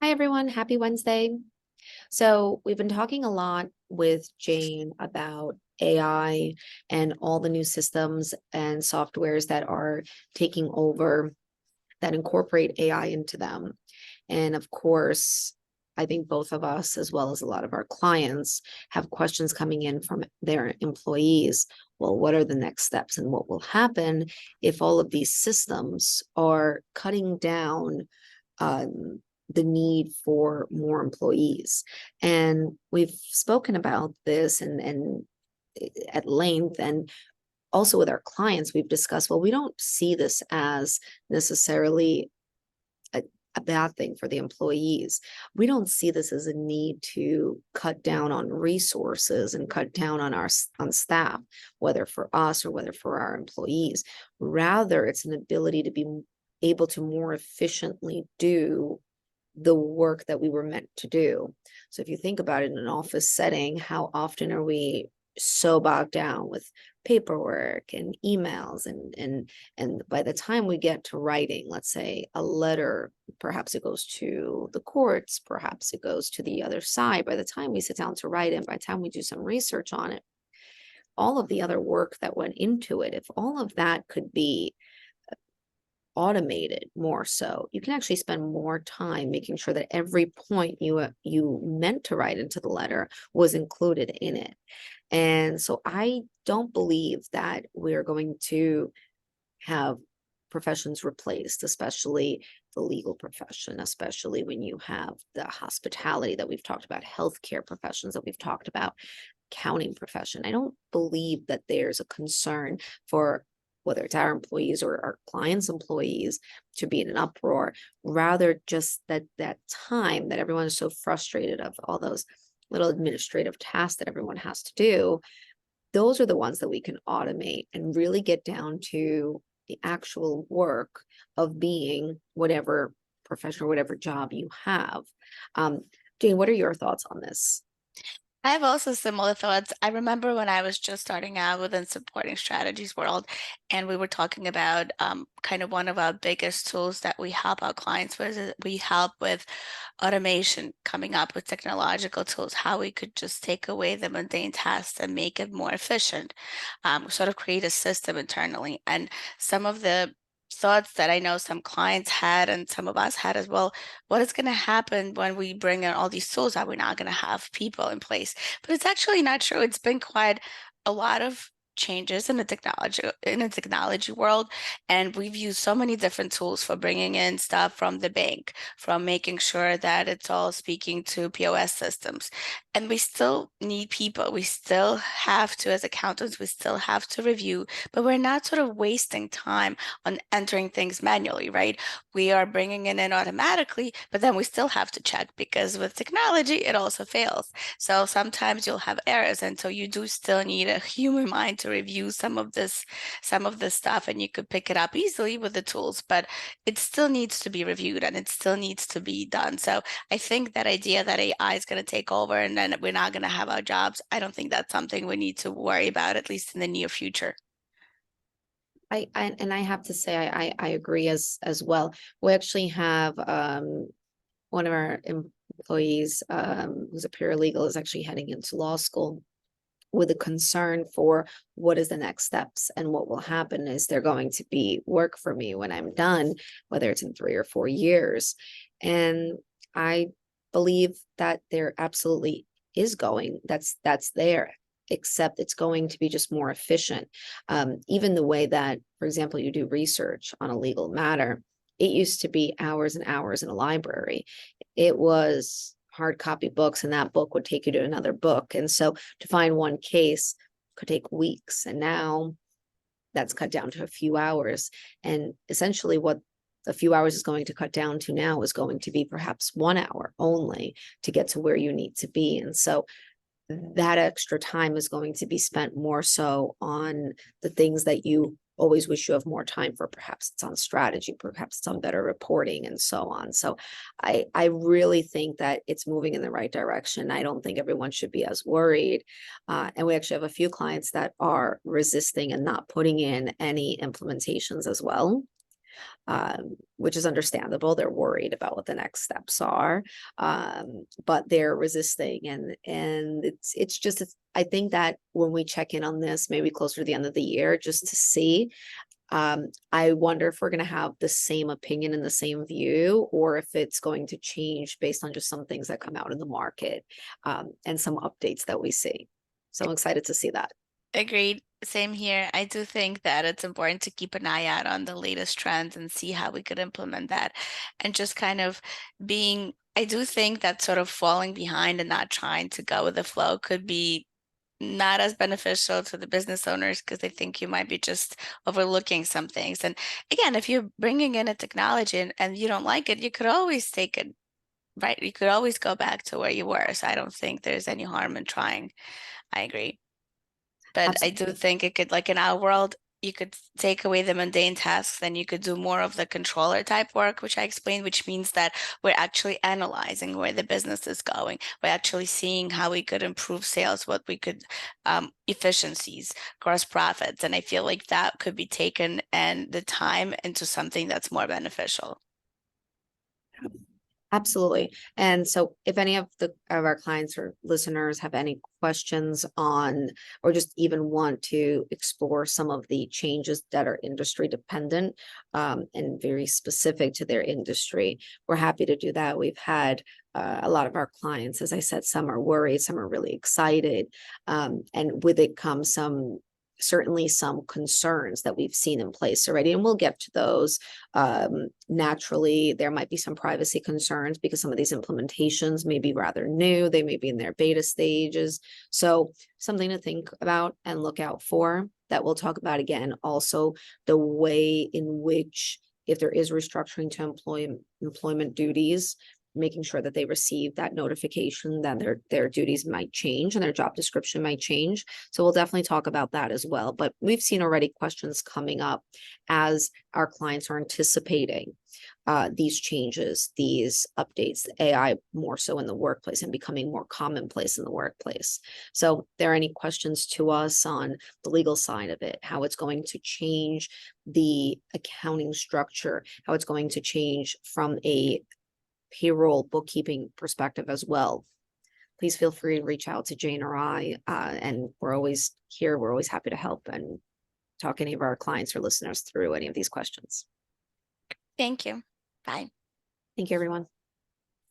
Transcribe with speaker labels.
Speaker 1: Hi, everyone. Happy Wednesday. So, we've been talking a lot with Jane about AI and all the new systems and softwares that are taking over that incorporate AI into them. And of course, I think both of us, as well as a lot of our clients, have questions coming in from their employees. Well, what are the next steps and what will happen if all of these systems are cutting down the need for more employees? And we've spoken about this and at length, and also with our clients, we've discussed, well, we don't see this as necessarily a bad thing for the employees. We don't see this as a need to cut down on resources and cut down on staff, whether for us or whether for our employees. Rather, it's an ability to be able to more efficiently do the work that we were meant to do. So if you think about it in an office setting, how often are we so bogged down with paperwork and emails and by the time we get to writing, let's say a letter, perhaps it goes to the courts, perhaps it goes to the other side. By the time we sit down to write it, by the time we do some research on it, all of the other work that went into it, if all of that could be automated more, so you can actually spend more time making sure that every point you meant to write into the letter was included in it. And so I don't believe that we're going to have professions replaced, especially the legal profession, especially when you have the hospitality that we've talked about, healthcare professions that we've talked about, accounting profession. I don't believe that there's a concern for whether it's our employees or our clients' employees to be in an uproar. Rather, just that time that everyone is so frustrated of all those little administrative tasks that everyone has to do, those are the ones that we can automate and really get down to the actual work of being whatever profession or whatever job you have. Jane, what are your thoughts on this?
Speaker 2: I have also similar thoughts. I remember when I was just starting out within supporting strategies world, and we were talking about kind of one of our biggest tools that we help our clients with. We help with automation, coming up with technological tools, how we could just take away the mundane tasks and make it more efficient, sort of create a system internally. And some of the thoughts that I know some clients had and some of us had as well, what is going to happen when we bring in all these tools that we're not going to have people in place? But it's actually not true. It's been quite a lot of changes in the technology world, and we've used so many different tools for bringing in stuff from the bank, from making sure that it's all speaking to POS systems. And we still need people. We still have to, as accountants, we still have to review, but we're not sort of wasting time on entering things manually, right? We are bringing it in automatically, but then we still have to check because with technology, it also fails. So sometimes you'll have errors, and so you do still need a human mind to review some of this stuff, and you could pick it up easily with the tools, but it still needs to be reviewed and it still needs to be done. So I think that idea that AI is going to take over and then we're not going to have our jobs, I don't think that's something we need to worry about, at least in the near future.
Speaker 1: I have to say I agree as well. We actually have one of our employees who's a paralegal is actually heading into law school with a concern for what is the next steps and what will happen. Is there going to be work for me when I'm done, whether it's in 3 or 4 years? And I believe that there absolutely is going, that's there, except it's going to be just more efficient. Even the way that, for example, you do research on a legal matter, it used to be hours and hours in a library. It was hard copy books, and that book would take you to another book. And so to find one case could take weeks. And now that's cut down to a few hours. And essentially, what a few hours is going to cut down to now is going to be perhaps 1 hour only to get to where you need to be. And so that extra time is going to be spent more so on the things that you always wish you have more time for. Perhaps it's on strategy, perhaps it's on better reporting, and so on. So I really think that it's moving in the right direction. I don't think everyone should be as worried. And we actually have a few clients that are resisting and not putting in any implementations as well. which is understandable. They're worried about what the next steps are, but they're resisting, and I think that when we check in on this, maybe closer to the end of the year, just to see, I wonder if we're going to have the same opinion and the same view, or if it's going to change based on just some things that come out in the market, and some updates that we see. So I'm excited to see that.
Speaker 2: Agreed. Same here. I do think that it's important to keep an eye out on the latest trends and see how we could implement that. And just kind of I do think that sort of falling behind and not trying to go with the flow could be not as beneficial to the business owners, because they think you might be just overlooking some things. And again, if you're bringing in a technology and you don't like it, you could always take it, right? You could always go back to where you were. So I don't think there's any harm in trying. I agree. But I do
Speaker 1: Absolutely.
Speaker 2: think it could, like in our world, you could take away the mundane tasks, then you could do more of the controller type work, which I explained, which means that we're actually analyzing where the business is going. We're actually seeing how we could improve sales, what we could, efficiencies, gross profits. And I feel like that could be taken and the time into something that's more beneficial.
Speaker 1: Absolutely. And so if any of our clients or listeners have any questions on, or just even want to explore some of the changes that are industry dependent, and very specific to their industry, we're happy to do that. We've had a lot of our clients, as I said, some are worried, some are really excited. And with it comes certainly some concerns that we've seen in place already, and we'll get to those. Naturally, there might be some privacy concerns because some of these implementations may be rather new. They may be in their beta stages. So something to think about and look out for that we'll talk about again. Also, the way in which, if there is restructuring to employment duties, making sure that they receive that notification that their duties might change and their job description might change. So we'll definitely talk about that as well. But we've seen already questions coming up as our clients are anticipating these changes, these updates, AI more so in the workplace and becoming more commonplace in the workplace. So if there are any questions to us on the legal side of it, how it's going to change the accounting structure, how it's going to change from a payroll bookkeeping perspective as well, please feel free to reach out to Jane or I, and we're always here. We're always happy to help and talk any of our clients or listeners through any of these questions.
Speaker 2: Thank you. Bye.
Speaker 1: Thank you, everyone.